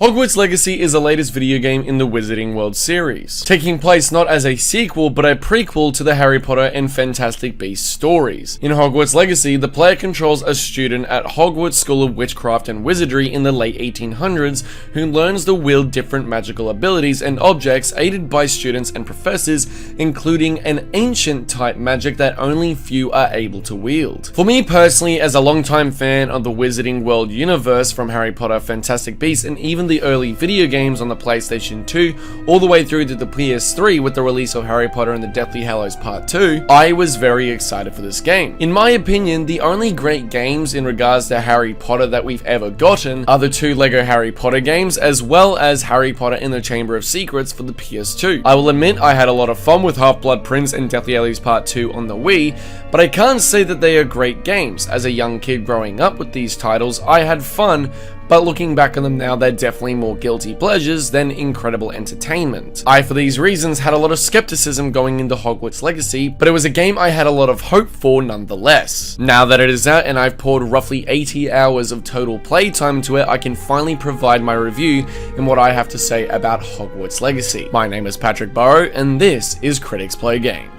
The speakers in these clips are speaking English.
Hogwarts Legacy is the latest video game in the Wizarding World series, taking place not as a sequel but a prequel to the Harry Potter and Fantastic Beasts stories. In Hogwarts Legacy, the player controls a student at Hogwarts School of Witchcraft and Wizardry in the late 1800s who learns to wield different magical abilities and objects aided by students and professors, including an ancient type magic that only few are able to wield. For me personally, as a longtime fan of the Wizarding World universe from Harry Potter, Fantastic Beasts, and even the early video games on the PlayStation 2 all the way through to the PS3 with the release of Harry Potter and the Deathly Hallows Part 2, I was very excited for this game. In my opinion, the only great games in regards to Harry Potter that we've ever gotten are the two LEGO Harry Potter games, as well as Harry Potter in the Chamber of Secrets for the PS2. I will admit I had a lot of fun with Half-Blood Prince and Deathly Hallows Part 2 on the Wii, but I can't say that they are great games. As a young kid growing up with these titles, I had fun, but looking back on them now, they're definitely more guilty pleasures than incredible entertainment. I, for these reasons, had a lot of skepticism going into Hogwarts Legacy, but it was a game I had a lot of hope for nonetheless. Now that it is out and I've poured roughly 80 hours of total playtime into it, I can finally provide my review and what I have to say about Hogwarts Legacy. My name is Patrick Burrow, and this is Critics Play Games.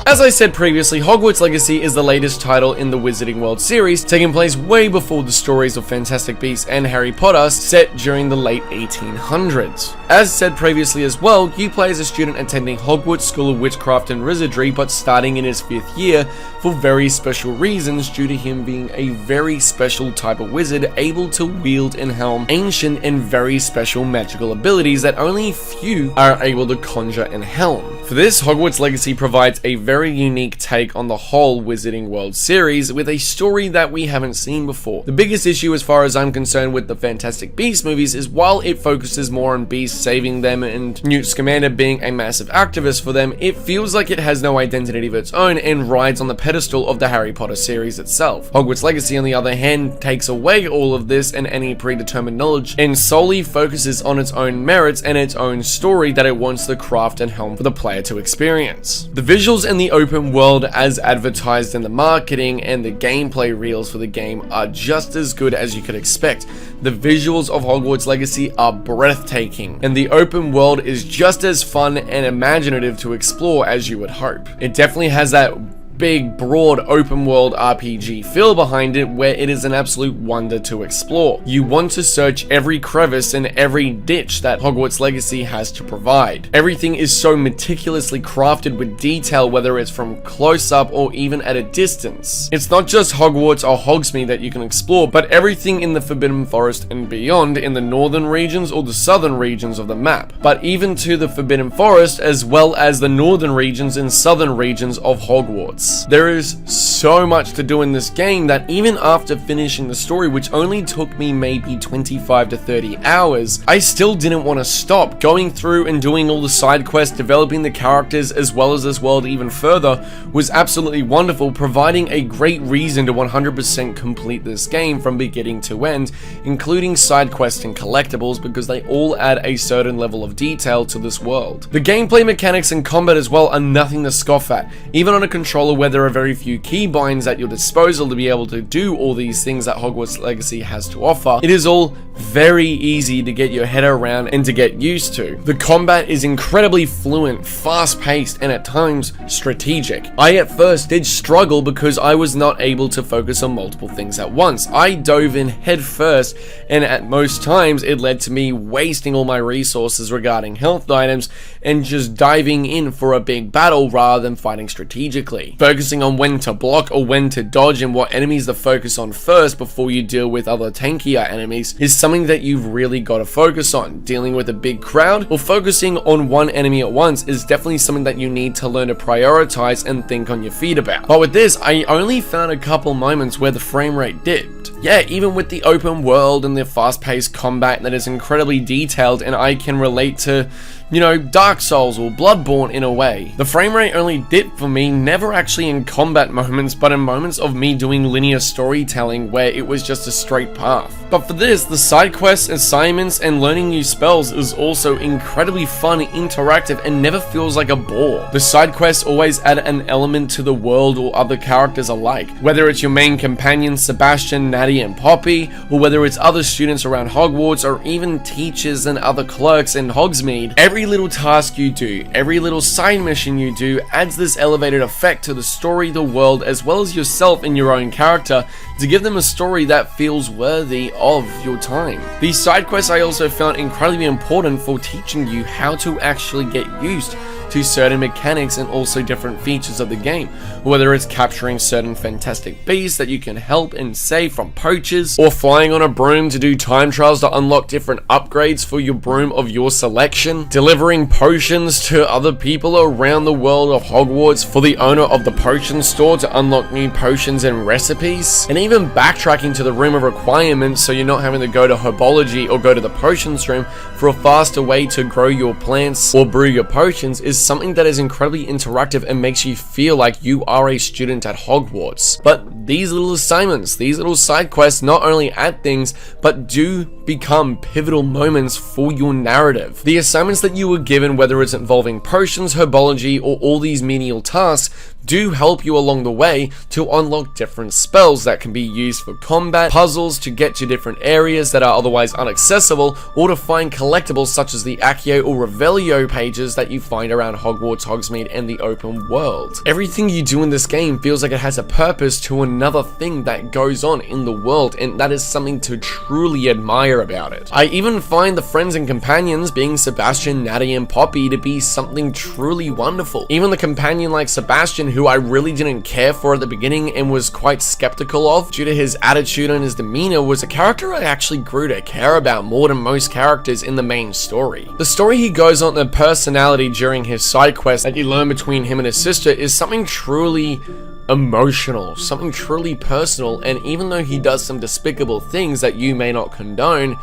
As I said previously, Hogwarts Legacy is the latest title in the Wizarding World series, taking place way before the stories of Fantastic Beasts and Harry Potter, set during the late 1800s. As said previously as well, you play as a student attending Hogwarts School of Witchcraft and Wizardry, but starting in his 5th year for very special reasons due to him being a very special type of wizard able to wield and helm ancient and very special magical abilities that only few are able to conjure and helm. For this, Hogwarts Legacy provides a very unique take on the whole Wizarding World series with a story that we haven't seen before. The biggest issue as far as I'm concerned with the Fantastic Beasts movies is while it focuses more on Beasts saving them and Newt Scamander being a massive activist for them, it feels like it has no identity of its own and rides on the pedestal of the Harry Potter series itself. Hogwarts Legacy, on the other hand, takes away all of this and any predetermined knowledge and solely focuses on its own merits and its own story that it wants to craft and helm for the player to experience. The visuals and the open world as advertised in the marketing and the gameplay reels for the game are just as good as you could expect. The visuals of Hogwarts Legacy are breathtaking, and the open world is just as fun and imaginative to explore as you would hope. It definitely has that big, broad, open world RPG feel behind it where it is an absolute wonder to explore. You want to search every crevice and every ditch that Hogwarts Legacy has to provide. Everything is so meticulously crafted with detail, whether it's from close up or even at a distance. It's not just Hogwarts or Hogsmeade that you can explore, but everything in the Forbidden Forest and beyond in the northern regions or the southern regions of the map, but even to the Forbidden Forest as well as the northern regions and southern regions of Hogwarts. There is so much to do in this game that even after finishing the story, which only took me maybe 25 to 30 hours, I still didn't want to stop. Going through and doing all the side quests, developing the characters as well as this world even further was absolutely wonderful, providing a great reason to 100% complete this game from beginning to end, including side quests and collectibles because they all add a certain level of detail to this world. The gameplay mechanics and combat as well are nothing to scoff at, even on a controller where there are very few keybinds at your disposal to be able to do all these things that Hogwarts Legacy has to offer. It is all very easy to get your head around and to get used to. The combat is incredibly fluent, fast-paced, and at times strategic. I at first did struggle because I was not able to focus on multiple things at once. I dove in head first, and at most times it led to me wasting all my resources regarding health items and just diving in for a big battle rather than fighting strategically. Focusing on when to block or when to dodge and what enemies to focus on first before you deal with other tankier enemies is something that you've really got to focus on. Dealing with a big crowd or focusing on one enemy at once is definitely something that you need to learn to prioritize and think on your feet about. But with this, I only found a couple moments where the frame rate dipped. different. Yeah, even with the open world and the fast-paced combat that is incredibly detailed, and I can relate to, you know, Dark Souls or Bloodborne in a way. The frame rate only dipped for me, never actually in combat moments, but in moments of me doing linear storytelling where it was just a straight path. But for this, the side quests, assignments, and learning new spells is also incredibly fun, interactive, and never feels like a bore. The side quests always add an element to the world or other characters alike, whether it's your main companions Sebastian, Natty, and Poppy, or whether it's other students around Hogwarts, or even teachers and other clerks in Hogsmeade. Every little task you do, every little side mission you do adds this elevated effect to the story, the world, as well as yourself and your own character, to give them a story that feels worthy of your time. These side quests I also found incredibly important for teaching you how to actually get used to certain mechanics and also different features of the game, whether it's capturing certain fantastic beasts that you can help and save from poachers, or flying on a broom to do time trials to unlock different upgrades for your broom of your selection, delivering potions to other people around the world of Hogwarts for the owner of the potion store to unlock new potions and recipes, and even backtracking to the room of requirements so you're not having to go to Herbology or go to the potions room for a faster way to grow your plants or brew your potions is something that is incredibly interactive and makes you feel like you are a student at Hogwarts. But these little assignments, these little side quests not only add things, but do become pivotal moments for your narrative. The assignments that you were given, whether it's involving potions, herbology, or all these menial tasks, do help you along the way to unlock different spells that can be used for combat, puzzles to get to different areas that are otherwise inaccessible, or to find collectibles such as the Accio or Revelio pages that you find around Hogwarts, Hogsmeade, and the open world. Everything you do in this game feels like it has a purpose to another thing that goes on in the world, and that is something to truly admire about it. I even find the friends and companions, being Sebastian, Natty, and Poppy, to be something truly wonderful. Even the companion like Sebastian, who I really didn't care for at the beginning and was quite skeptical of due to his attitude and his demeanor, was a character I actually grew to care about more than most characters in the main story. The story he goes on, the personality during his side quest that you learn between him and his sister, is something truly emotional, something truly personal, and even though he does some despicable things that you may not condone,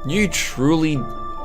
you truly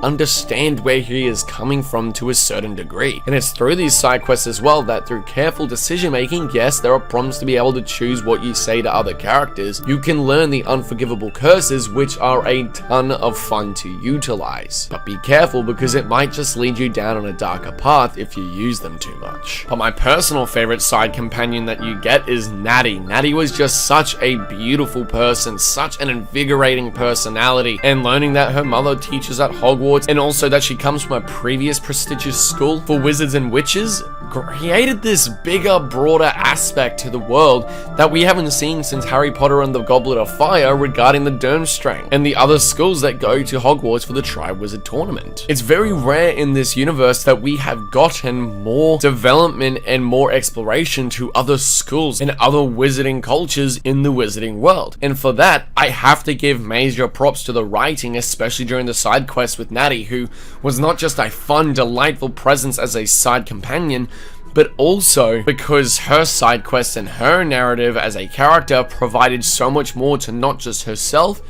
understand where he is coming from to a certain degree. And it's through these side quests as well that through careful decision making, yes, there are prompts to be able to choose what you say to other characters, you can learn the unforgivable curses, which are a ton of fun to utilize. But be careful, because it might just lead you down on a darker path if you use them too much. But my personal favorite side companion that you get is Natty. Natty was just such a beautiful person, such an invigorating personality, and learning that her mother teaches at Hogwarts, and also that she comes from a previous prestigious school for wizards and witches, created this bigger, broader aspect to the world that we haven't seen since Harry Potter and the Goblet of Fire regarding the Durmstrang and the other schools that go to Hogwarts for the Triwizard Tournament. It's very rare in this universe that we have gotten more development and more exploration to other schools and other wizarding cultures in the wizarding world. And for that, I have to give major props to the writing, especially during the side quests with Natty, who was not just a fun, delightful presence as a side companion, but also because her side quests and her narrative as a character provided so much more to not just herself,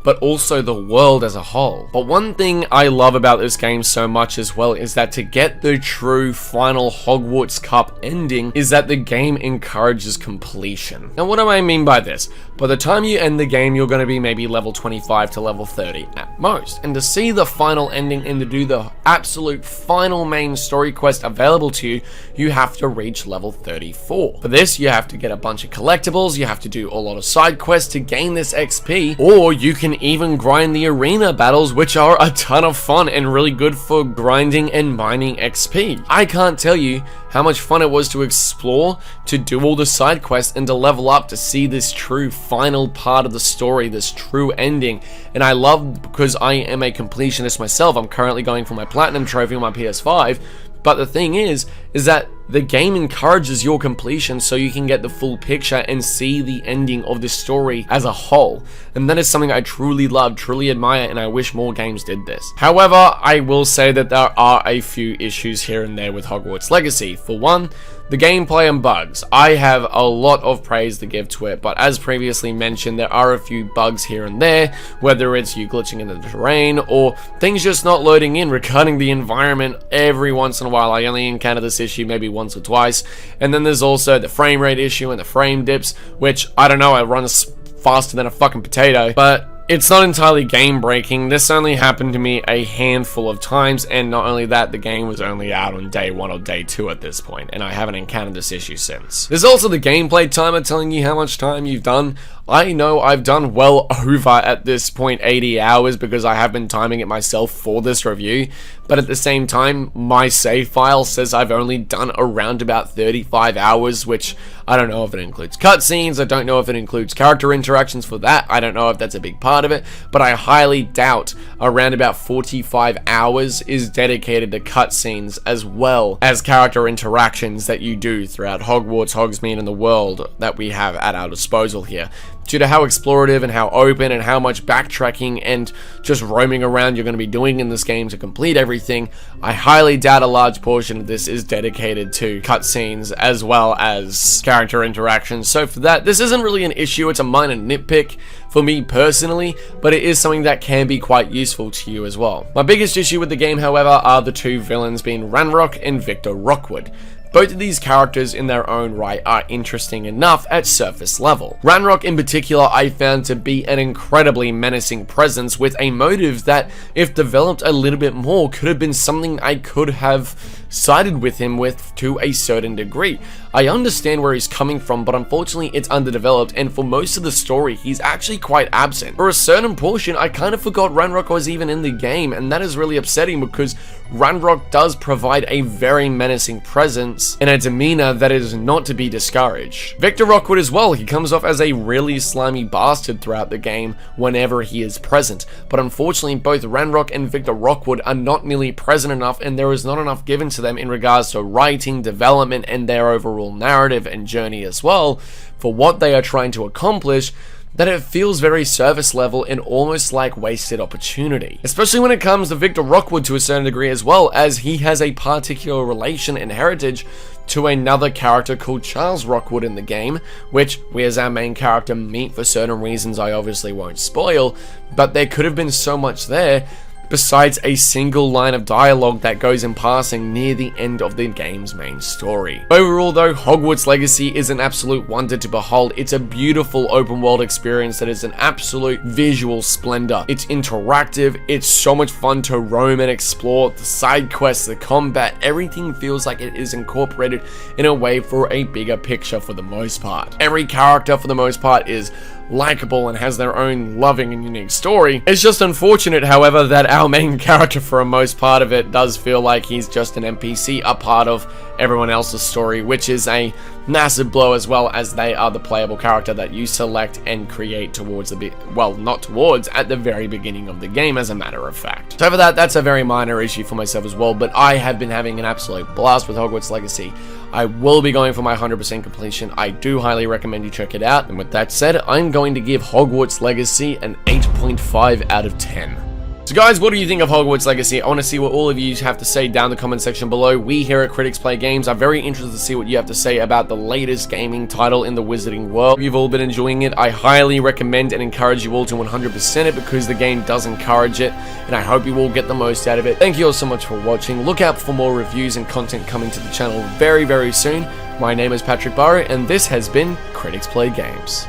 but also the world as a whole. But one thing I love about this game so much as well is that to get the true final Hogwarts Cup ending is that the game encourages completion. Now, what do I mean by this? By the time you end the game, you're going to be maybe level 25 to level 30 at most. And to see the final ending and to do the absolute final main story quest available to you, you have to reach level 34. For this, you have to get a bunch of collectibles, you have to do a lot of side quests to gain this XP, or you can even grind the arena battles, which are a ton of fun and really good for grinding and mining XP. I can't tell you how much fun it was to explore, to do all the side quests, and to level up to see this true final part of the story, this true ending. And I love, because I am a completionist myself, I'm currently going for my platinum trophy on my PS5, but the thing is is that the game encourages your completion so you can get the full picture and see the ending of the story as a whole. And that is something I truly love, truly admire, and I wish more games did this. However, I will say that there are a few issues here and there with Hogwarts Legacy. For one, the gameplay and bugs. I have a lot of praise to give to it, but as previously mentioned, there are a few bugs here and there, whether it's you glitching in the terrain or things just not loading in regarding the environment every once in a while. I only encounter this issue maybe once or twice. And then there's also the frame rate issue and the frame dips, which, I don't know, it runs faster than a fucking potato, but it's not entirely game breaking. This only happened to me a handful of times, and not only that, the game was only out on day 1 or day 2 at this point, and I haven't encountered this issue since. There's also the gameplay timer telling you how much time you've done. I know I've done well over at this point 80 hours because I have been timing it myself for this review, but at the same time, my save file says I've only done around about 35 hours, which I don't know if it includes cutscenes, I don't know if it includes character interactions for that, I don't know if that's a big part of it, but I highly doubt around about 45 hours is dedicated to cutscenes as well as character interactions that you do throughout Hogwarts, Hogsmeade, and the world that we have at our disposal here. Due to how explorative and how open and how much backtracking and just roaming around you're going to be doing in this game to complete everything, I highly doubt a large portion of this is dedicated to cutscenes as well as character interactions. So for that, this isn't really an issue, it's a minor nitpick for me personally, but it is something that can be quite useful to you as well. My biggest issue with the game, however, are the two villains being Ranrock and Victor Rockwood. Both of these characters in their own right are interesting enough at surface level. Ranrock in particular I found to be an incredibly menacing presence with a motive that, if developed a little bit more, could have been something I could have sided with him with to a certain degree. I understand where he's coming from, but unfortunately it's underdeveloped, and for most of the story he's actually quite absent. For a certain portion I kind of forgot Ranrock was even in the game, and that is really upsetting because Ranrock does provide a very menacing presence and a demeanor that is not to be discouraged. Victor Rockwood as well, he comes off as a really slimy bastard throughout the game whenever he is present, but unfortunately both Ranrock and Victor Rockwood are not nearly present enough, and there is not enough given to them in regards to writing, development, and their overall narrative and journey as well for what they are trying to accomplish, that it feels very surface level and almost like wasted opportunity. Especially when it comes to Victor Rockwood to a certain degree as well, as he has a particular relation and heritage to another character called Charles Rockwood in the game, which we as our main character meet for certain reasons I obviously won't spoil, but there could have been so much there besides a single line of dialogue that goes in passing near the end of the game's main story. Overall though, Hogwarts Legacy is an absolute wonder to behold. It's a beautiful open world experience that is an absolute visual splendor. It's interactive, it's so much fun to roam and explore, the side quests, the combat, everything feels like it is incorporated in a way for a bigger picture for the most part. Every character for the most part is likable and has their own loving and unique story. It's just unfortunate, however, that our main character for a most part of it does feel like he's just an NPC, a part of everyone else's story, which is a massive blow, as well as they are the playable character that you select and create towards the not towards, at the very beginning of the game, as a matter of fact. So for that, that's a very minor issue for myself as well, but I have been having an absolute blast with Hogwarts Legacy. I will be going for my 100% completion. I do highly recommend you check it out, and with that said, I'm going to give Hogwarts Legacy an 8.5 out of 10. So guys, what do you think of Hogwarts Legacy? I want to see what all of you have to say down in the comment section below. We here at Critics Play Games are very interested to see what you have to say about the latest gaming title in the Wizarding world. If you've all been enjoying it, I highly recommend and encourage you all to 100% it because the game does encourage it, and I hope you all get the most out of it. Thank you all so much for watching. Look out for more reviews and content coming to the channel very, very soon. My name is Patrick Barrow, and this has been Critics Play Games.